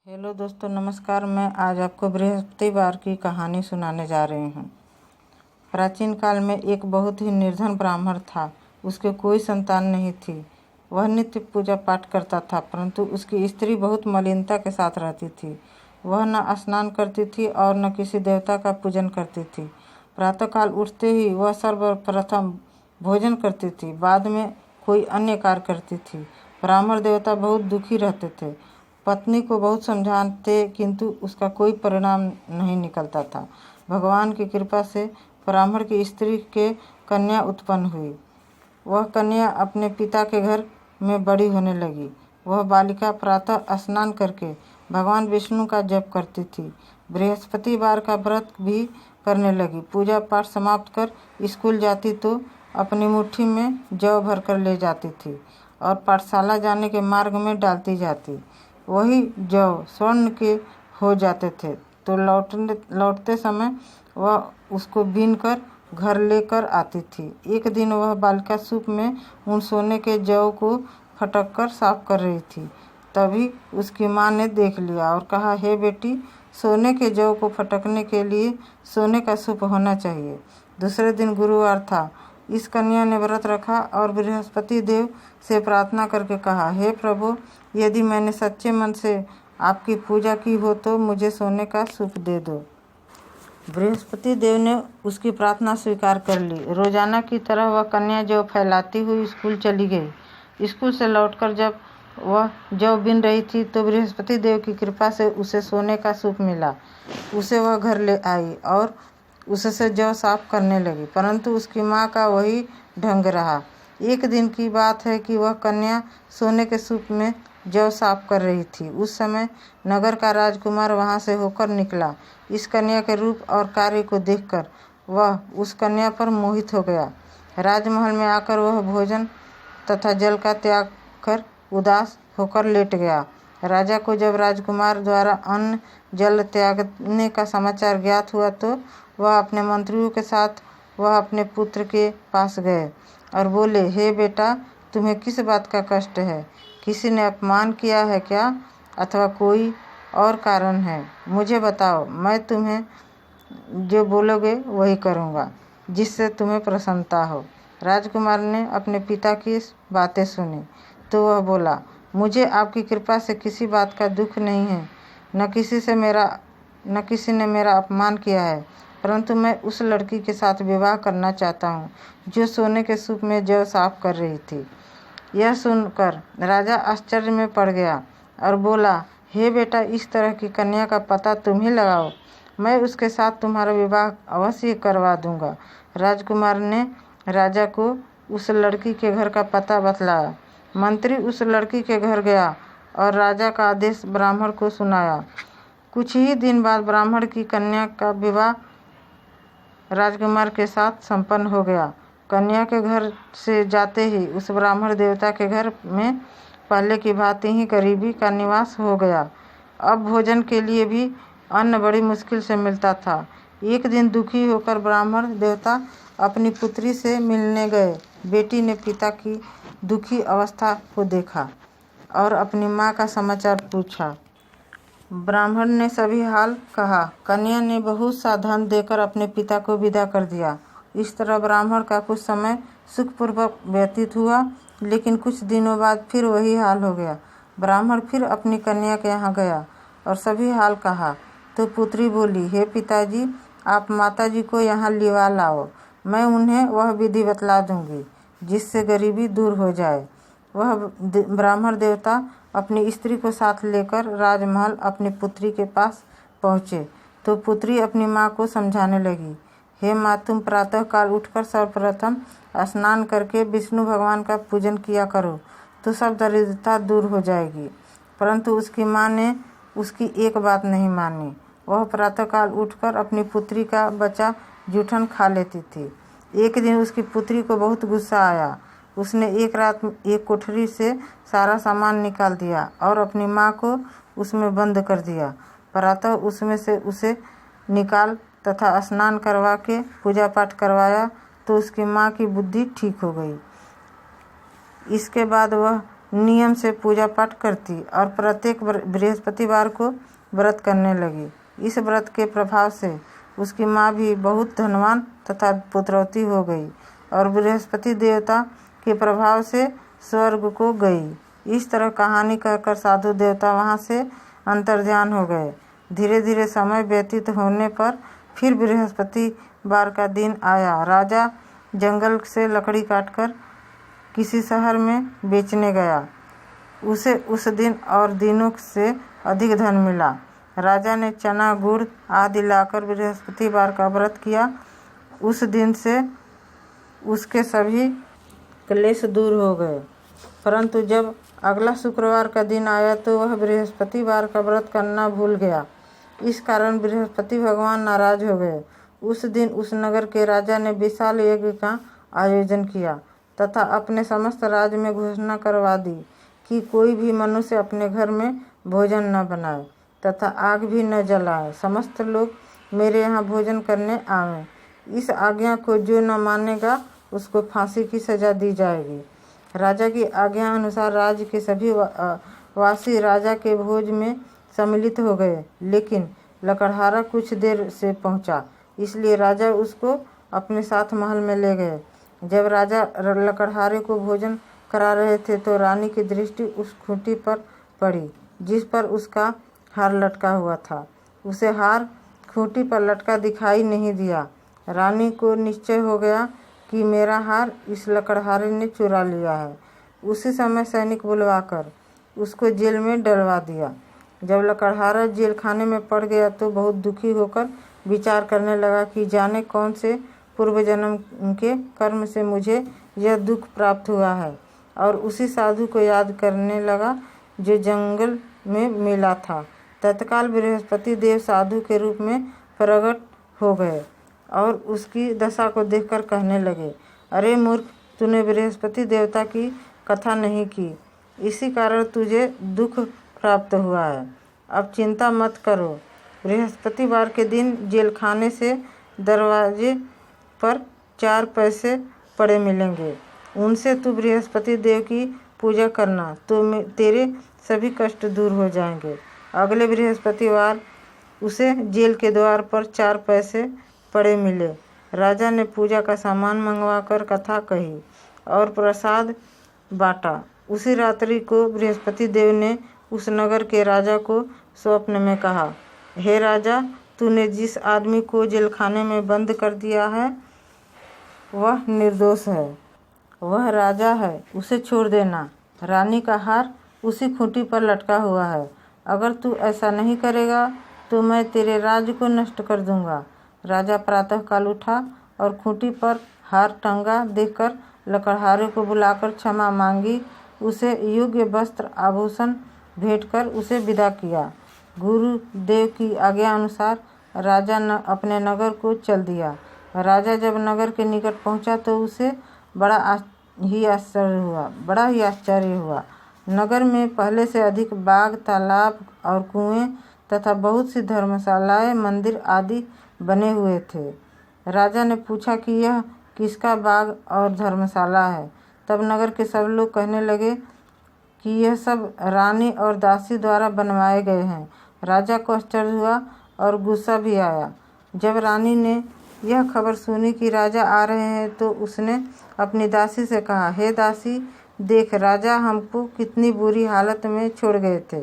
Hello दोस्तों, नमस्कार। मैं आज आपको बृहस्पतिवार की कहानी सुनाने जा रही हूँ। प्राचीन काल में एक बहुत ही निर्धन ब्राह्मण था। उसके कोई संतान नहीं थी। वह नित्य पूजा पाठ करता था, परंतु उसकी स्त्री बहुत मलिनता के साथ रहती थी। वह न स्नान करती थी और न किसी देवता का पूजन करती थी। प्रातःकाल उठते ही वह सर्वप्रथम भोजन करती थी, बाद में कोई अन्य कार्य करती थी। ब्राह्मण देवता बहुत दुखी रहते थे। पत्नी को बहुत समझाते, किंतु उसका कोई परिणाम नहीं निकलता था। भगवान की कृपा से ब्राह्मण की स्त्री के कन्या उत्पन्न हुई। वह कन्या अपने पिता के घर में बड़ी होने लगी। वह बालिका प्रातः स्नान करके भगवान विष्णु का जप करती थी। बृहस्पतिवार का व्रत भी करने लगी। पूजा पाठ समाप्त कर स्कूल जाती तो अपनी मुट्ठी में जौ भरकर ले जाती थी और पाठशाला जाने के मार्ग में डालती जाती। वही जौ स्वर्ण के हो जाते थे, तो लौटते समय वह उसको बीन कर घर लेकर आती थी। एक दिन वह बालिका सूप में उन सोने के जौ को फटक कर साफ कर रही थी। तभी उसकी माँ ने देख लिया और कहा, हे बेटी, सोने के जौ को फटकने के लिए सोने का सूप होना चाहिए। दूसरे दिन गुरुवार था। इस कन्या ने व्रत रखा और बृहस्पति देव से प्रार्थना करके कहा, हे प्रभु, यदि मैंने सच्चे मन से आपकी पूजा की हो तो मुझे सोने का सूप दे दो। बृहस्पति देव ने उसकी प्रार्थना स्वीकार कर ली। रोजाना की तरह वह कन्या जौ फैलाती हुई स्कूल चली गई। स्कूल से लौटकर जब वह जौ बीन रही थी तो बृहस्पति देव की कृपा से उसे सोने का सूप मिला। उसे वह घर ले आई और उससे जौ साफ करने लगी, परंतु उसकी माँ का वही ढंग रहा। एक दिन की बात है कि वह कन्या सोने के सूप में जौ साफ कर रही थी। उस समय नगर का राजकुमार वहां से होकर निकला। इस कन्या के रूप और कार्य को देखकर वह उस कन्या पर मोहित हो गया। राजमहल में आकर वह भोजन तथा जल का त्याग कर उदास होकर लेट गया। राजा को जब राजकुमार द्वारा अन्न जल त्यागने का समाचार ज्ञात हुआ तो वह अपने मंत्रियों के साथ वह अपने पुत्र के पास गए और बोले, हे बेटा, तुम्हें किस बात का कष्ट है? किसी ने अपमान किया है क्या, अथवा कोई और कारण है? मुझे बताओ, मैं तुम्हें जो बोलोगे वही करूँगा, जिससे तुम्हें प्रसन्नता हो। राजकुमार ने अपने पिता की बातें सुनी तो वह बोला, मुझे आपकी कृपा से किसी बात का दुख नहीं है। न किसी ने मेरा अपमान किया है, परंतु मैं उस लड़की के साथ विवाह करना चाहता हूँ जो सोने के सूप में जौ साफ कर रही थी। यह सुनकर राजा आश्चर्य में पड़ गया और बोला, हे बेटा, इस तरह की कन्या का पता तुम ही लगाओ। मैं उसके साथ तुम्हारा विवाह अवश्य करवा दूंगा। राजकुमार ने राजा को उस लड़की के घर का पता बतलाया। मंत्री उस लड़की के घर गया और राजा का आदेश ब्राह्मण को सुनाया। कुछ ही दिन बाद ब्राह्मण की कन्या का विवाह राजकुमार के साथ संपन्न हो गया। कन्या के घर से जाते ही उस ब्राह्मण देवता के घर में पहले की भांति ही गरीबी का निवास हो गया। अब भोजन के लिए भी अन्न बड़ी मुश्किल से मिलता था। एक दिन दुखी होकर ब्राह्मण देवता अपनी पुत्री से मिलने गए। बेटी ने पिता की दुखी अवस्था को देखा और अपनी माँ का समाचार पूछा। ब्राह्मण ने सभी हाल कहा। कन्या ने बहुत सा धन देकर अपने पिता को विदा कर दिया। इस तरह ब्राह्मण का कुछ समय सुखपूर्वक व्यतीत हुआ, लेकिन कुछ दिनों बाद फिर वही हाल हो गया। ब्राह्मण फिर अपनी कन्या के यहाँ गया और सभी हाल कहा तो पुत्री बोली, हे पिताजी, आप माताजी को यहाँ लिवा लाओ। मैं उन्हें वह विधि बतला दूंगी जिससे गरीबी दूर हो जाए। वह ब्राह्मण देवता अपनी स्त्री को साथ लेकर राजमहल अपनी पुत्री के पास पहुँचे तो पुत्री अपनी माँ को समझाने लगी, हे माँ, तुम प्रातःकाल उठकर सर्वप्रथम स्नान करके विष्णु भगवान का पूजन किया करो तो सब दरिद्रता दूर हो जाएगी। परंतु उसकी माँ ने उसकी एक बात नहीं मानी। वह प्रातःकाल उठकर अपनी पुत्री का बचा जूठन खा लेती थी। एक दिन उसकी पुत्री को बहुत गुस्सा आया। उसने एक रात एक कोठरी से सारा सामान निकाल दिया और अपनी माँ को उसमें बंद कर दिया। प्रातः उसमें से उसे निकाल तथा स्नान करवा के पूजा पाठ करवाया तो उसकी माँ की बुद्धि ठीक हो गई। इसके बाद वह नियम से पूजा पाठ करती और प्रत्येक बृहस्पतिवार को व्रत करने लगी। इस व्रत के प्रभाव से उसकी माँ भी बहुत धनवान तथा पुत्रवती हो गई और बृहस्पति देवता के प्रभाव से स्वर्ग को गई। इस तरह कहानी कहकर साधु देवता वहाँ से अंतर्ध्यान हो गए। धीरे धीरे समय व्यतीत होने पर फिर बृहस्पतिवार का दिन आया। राजा जंगल से लकड़ी काटकर किसी शहर में बेचने गया। उसे उस दिन और दिनों से अधिक धन मिला। राजा ने चना गुड़ आदि लाकर बृहस्पतिवार का व्रत किया। उस दिन से उसके सभी क्लेश दूर हो गए। परंतु जब अगला शुक्रवार का दिन आया तो वह बृहस्पतिवार का व्रत करना भूल गया। इस कारण बृहस्पति भगवान नाराज हो गए। उस दिन उस नगर के राजा ने विशाल यज्ञ का आयोजन किया तथा अपने समस्त राज्य में घोषणा करवा दी कि कोई भी मनुष्य अपने घर में भोजन न बनाए तथा आग भी न जलाए। समस्त लोग मेरे यहाँ भोजन करने आवें। इस आज्ञा को जो न मानेगा उसको फांसी की सजा दी जाएगी। राजा की आज्ञा अनुसार राज्य के सभी वासी राजा के भोज में सम्मिलित हो गए, लेकिन लकड़हारा कुछ देर से पहुंचा, इसलिए राजा उसको अपने साथ महल में ले गए। जब राजा लकड़हारे को भोजन करा रहे थे तो रानी की दृष्टि उस खूंटी पर पड़ी जिस पर उसका हार लटका हुआ था। उसे हार खूंटी पर लटका दिखाई नहीं दिया। रानी को निश्चय हो गया कि मेरा हार इस लकड़हारे ने चुरा लिया है। उसी समय सैनिक बुलवाकर उसको जेल में डलवा दिया। जब लकड़हारा जेल खाने में पड़ गया तो बहुत दुखी होकर विचार करने लगा कि जाने कौन से पूर्व जन्म के कर्म से मुझे यह दुख प्राप्त हुआ है, और उसी साधु को याद करने लगा जो जंगल में मिला था। तत्काल बृहस्पति देव साधु के रूप में प्रकट हो गए और उसकी दशा को देखकर कहने लगे, अरे मूर्ख, तूने बृहस्पति देवता की कथा नहीं की, इसी कारण तुझे दुख प्राप्त हुआ है। अब चिंता मत करो। बृहस्पतिवार के दिन जेल खाने से दरवाजे पर 4 पैसे पड़े मिलेंगे। उनसे तू बृहस्पति देव की पूजा करना तो तेरे सभी कष्ट दूर हो जाएंगे। अगले बृहस्पतिवार उसे जेल के द्वार पर 4 पैसे पड़े मिले। राजा ने पूजा का सामान मंगवाकर कथा कही और प्रसाद बांटा। उसी रात्रि को बृहस्पति देव ने उस नगर के राजा को स्वप्न में कहा, हे राजा, तूने जिस आदमी को जेलखाने में बंद कर दिया है वह निर्दोष है, वह राजा है, उसे छोड़ देना। रानी का हार उसी खूंटी पर लटका हुआ है। अगर तू ऐसा नहीं करेगा तो मैं तेरे राज्य को नष्ट कर दूंगा। राजा प्रातःकाल उठा और खूंटी पर हार टंगा देखकर लकड़हारे को बुलाकर क्षमा मांगी। उसे योग्य वस्त्र आभूषण भेंट कर उसे विदा किया। गुरुदेव की आज्ञा अनुसार राजा अपने नगर को चल दिया। राजा जब नगर के निकट पहुंचा तो उसे बड़ा ही आश्चर्य हुआ। नगर में पहले से अधिक बाग, तालाब और कुएं तथा बहुत सी धर्मशालाएं, मंदिर आदि बने हुए थे। राजा ने पूछा कि यह किसका बाग और धर्मशाला है। तब नगर के सब लोग कहने लगे कि यह सब रानी और दासी द्वारा बनवाए गए हैं। राजा को आश्चर्य हुआ और गुस्सा भी आया। जब रानी ने यह खबर सुनी कि राजा आ रहे हैं तो उसने अपनी दासी से कहा, हे दासी, देख, राजा हमको कितनी बुरी हालत में छोड़ गए थे।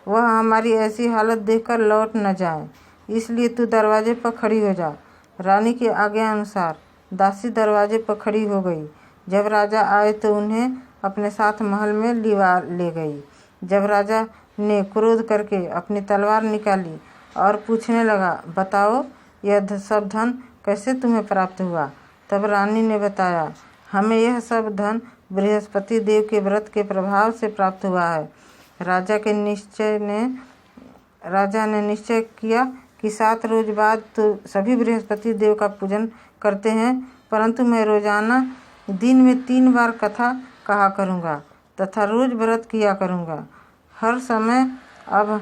वह हमारी ऐसी हालत देखकर लौट न जाए, इसलिए तू दरवाजे पर खड़ी हो जा। रानी की आज्ञा अनुसार दासी दरवाजे पर खड़ी हो गई। जब राजा आए तो उन्हें अपने साथ महल में ले गई। जब राजा ने क्रोध करके अपनी तलवार निकाली और पूछने लगा, बताओ, यह सब धन कैसे तुम्हें प्राप्त हुआ? तब रानी ने बताया, हमें यह सब धन बृहस्पति देव के व्रत के प्रभाव से प्राप्त हुआ है। राजा ने निश्चय किया कि 7 रोज बाद तो सभी बृहस्पति देव का पूजन करते हैं, परंतु मैं रोजाना दिन में 3 बार कथा कहा करूँगा तथा रोज व्रत किया करूँगा। हर समय अब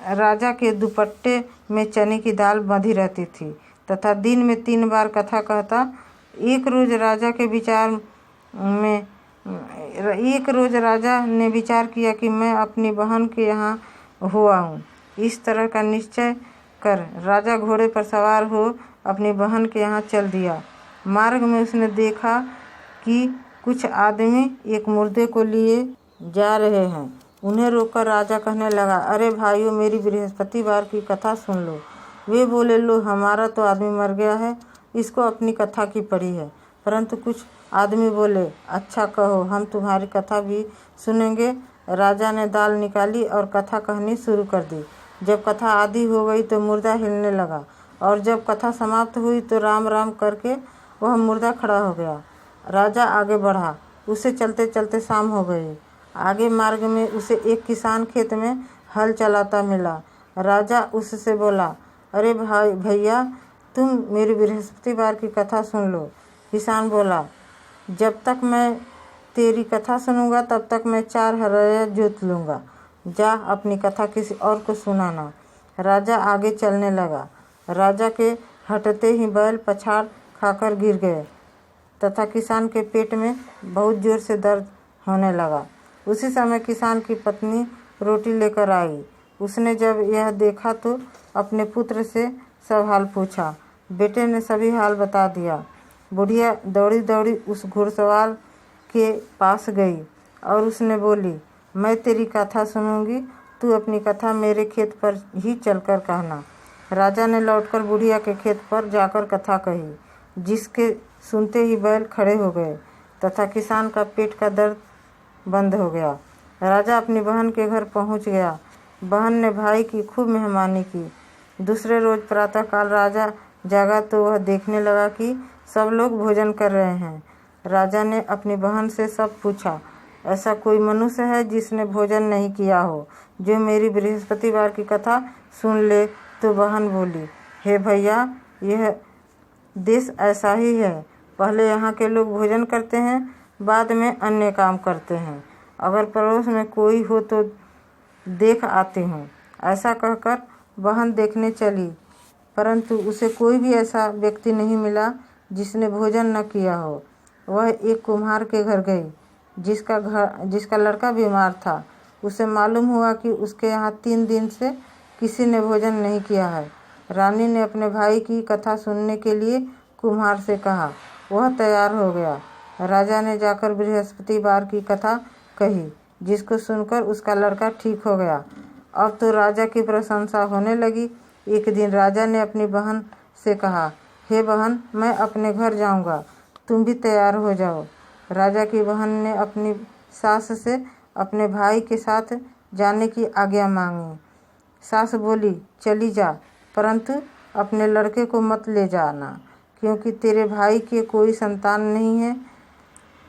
राजा के दुपट्टे में चने की दाल बंधी रहती थी तथा दिन में 3 बार कथा कहता। एक रोज राजा के विचार में एक रोज राजा ने विचार किया कि मैं अपनी बहन के यहाँ हुआ हूँ। इस तरह का निश्चय कर राजा घोड़े पर सवार हो अपनी बहन के यहाँ चल दिया। मार्ग में उसने देखा कि कुछ आदमी एक मुर्दे को लिए जा रहे हैं। उन्हें रोककर राजा कहने लगा, अरे भाइयों, मेरी बृहस्पतिवार की कथा सुन लो। वे बोले, लो, हमारा तो आदमी मर गया है, इसको अपनी कथा की पड़ी है। परंतु कुछ आदमी बोले, अच्छा कहो, हम तुम्हारी कथा भी सुनेंगे। राजा ने दाल निकाली और कथा कहनी शुरू कर दी। जब कथा आधी हो गई तो मुर्दा हिलने लगा, और जब कथा समाप्त हुई तो राम राम करके वह मुर्दा खड़ा हो गया। राजा आगे बढ़ा। उसे चलते चलते शाम हो गई। आगे मार्ग में उसे एक किसान खेत में हल चलाता मिला। राजा उससे बोला, अरे भैया, तुम मेरी बृहस्पतिवार की कथा सुन लो। किसान बोला, जब तक मैं तेरी कथा सुनूंगा तब तक मैं 4 हरया जोत लूँगा। जा, अपनी कथा किसी और को सुनाना। राजा आगे चलने लगा। राजा के हटते ही बैल पछाड़ खाकर गिर गए तथा किसान के पेट में बहुत जोर से दर्द होने लगा। उसी समय किसान की पत्नी रोटी लेकर आई। उसने जब यह देखा तो अपने पुत्र से सब हाल पूछा। बेटे ने सभी हाल बता दिया। बुढ़िया दौड़ी दौड़ी उस घुड़सवार के पास गई और उसने बोली, मैं तेरी कथा सुनूंगी, तू अपनी कथा मेरे खेत पर ही चलकर कहना। राजा ने लौटकर बुढ़िया के खेत पर जाकर कथा कही, जिसके सुनते ही बैल खड़े हो गए तथा किसान का पेट का दर्द बंद हो गया। राजा अपनी बहन के घर पहुंच गया। बहन ने भाई की खूब मेहमानी की। दूसरे रोज प्रातःकाल राजा जागा तो वह देखने लगा कि सब लोग भोजन कर रहे हैं। राजा ने अपनी बहन से सब पूछा, ऐसा कोई मनुष्य है जिसने भोजन नहीं किया हो, जो मेरी बृहस्पतिवार की कथा सुन ले? तो बहन बोली, हे भैया, यह देश ऐसा ही है। पहले यहाँ के लोग भोजन करते हैं, बाद में अन्य काम करते हैं। अगर पड़ोस में कोई हो तो देख आती हूँ। ऐसा कहकर बहन देखने चली, परंतु उसे कोई भी ऐसा व्यक्ति नहीं मिला जिसने भोजन न किया हो। वह एक कुम्हार के घर गई, जिसका लड़का बीमार था। उसे मालूम हुआ कि उसके यहाँ 3 दिन से किसी ने भोजन नहीं किया है। रानी ने अपने भाई की कथा सुनने के लिए कुम्हार से कहा। वह तैयार हो गया। राजा ने जाकर बृहस्पतिवार की कथा कही, जिसको सुनकर उसका लड़का ठीक हो गया। अब तो राजा की प्रशंसा होने लगी। एक दिन राजा ने अपनी बहन से कहा, हे बहन, मैं अपने घर जाऊंगा, तुम भी तैयार हो जाओ। राजा की बहन ने अपनी सास से अपने भाई के साथ जाने की आज्ञा मांगी। सास बोली, चली जा, परंतु अपने लड़के को मत ले जाना, क्योंकि तेरे भाई के कोई संतान नहीं है।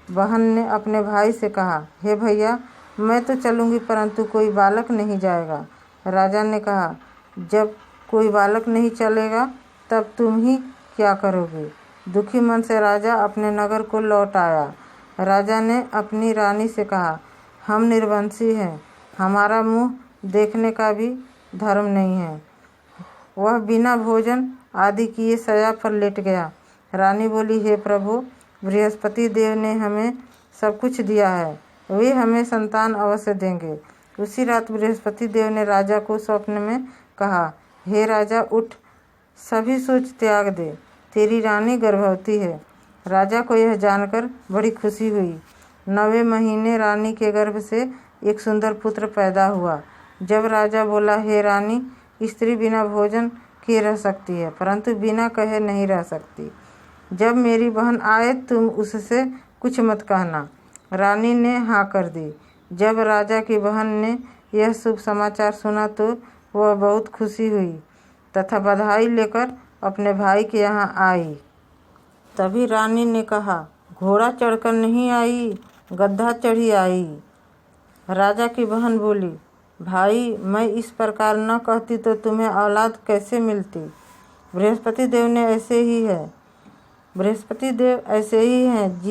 बहन ने अपने भाई से कहा, हे भैया, मैं तो चलूँगी, परंतु कोई बालक नहीं जाएगा। राजा ने कहा, जब कोई बालक नहीं चलेगा तब तुम ही क्या करोगे? दुखी मन से राजा अपने नगर को लौट आया। राजा ने अपनी रानी से कहा, हम निर्वंशी हैं, हमारा मुँह देखने का भी धर्म नहीं है। वह बिना भोजन आदि किए शैया पर लेट गया। रानी बोली, हे प्रभु, बृहस्पति देव ने हमें सब कुछ दिया है, वे हमें संतान अवश्य देंगे। उसी रात बृहस्पति देव ने राजा को स्वप्न में कहा, हे राजा, उठ, सभी सोच त्याग दे, तेरी रानी गर्भवती है। राजा को यह जानकर बड़ी खुशी हुई। 9वें महीने रानी के गर्भ से एक सुंदर पुत्र पैदा हुआ। जब राजा बोला, हे रानी, स्त्री बिना भोजन किए रह सकती है, परंतु बिना कहे नहीं रह सकती। जब मेरी बहन आए तुम उससे कुछ मत कहना। रानी ने हाँ कर दी। जब राजा की बहन ने यह शुभ समाचार सुना तो वह बहुत खुशी हुई तथा बधाई लेकर अपने भाई के यहाँ आई। तभी रानी ने कहा, घोड़ा चढ़कर नहीं आई, गधा चढ़ी आई। राजा की बहन बोली, भाई, मैं इस प्रकार न कहती तो तुम्हें औलाद कैसे मिलती? बृहस्पति देव ऐसे ही हैं,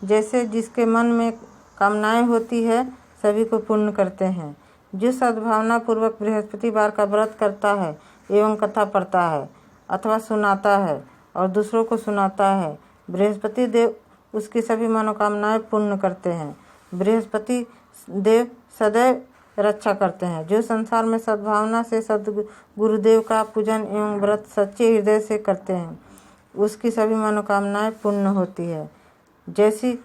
जैसे जिसके मन में कामनाएं होती है सभी को पूर्ण करते हैं। जो सद्भावना पूर्वक बृहस्पतिवार का व्रत करता है एवं कथा पढ़ता है अथवा सुनाता है और दूसरों को सुनाता है, बृहस्पति देव उसकी सभी मनोकामनाएं पूर्ण करते हैं। बृहस्पति देव सदैव रक्षा करते हैं। जो संसार में सद्भावना से सद्गुरुदेव का पूजन एवं व्रत सच्चे हृदय से करते हैं, उसकी सभी मनोकामनाएं पूर्ण होती है। जैसी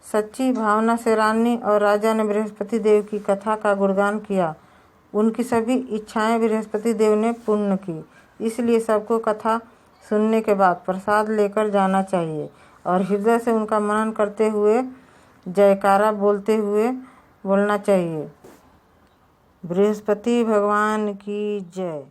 सच्ची भावना से रानी और राजा ने बृहस्पति देव की कथा का गुणगान किया, उनकी सभी इच्छाएं बृहस्पति देव ने पूर्ण की। इसलिए सबको कथा सुनने के बाद प्रसाद लेकर जाना चाहिए और हृदय से उनका मनन करते हुए जयकारा बोलते हुए बोलना चाहिए। बृहस्पति भगवान की जय।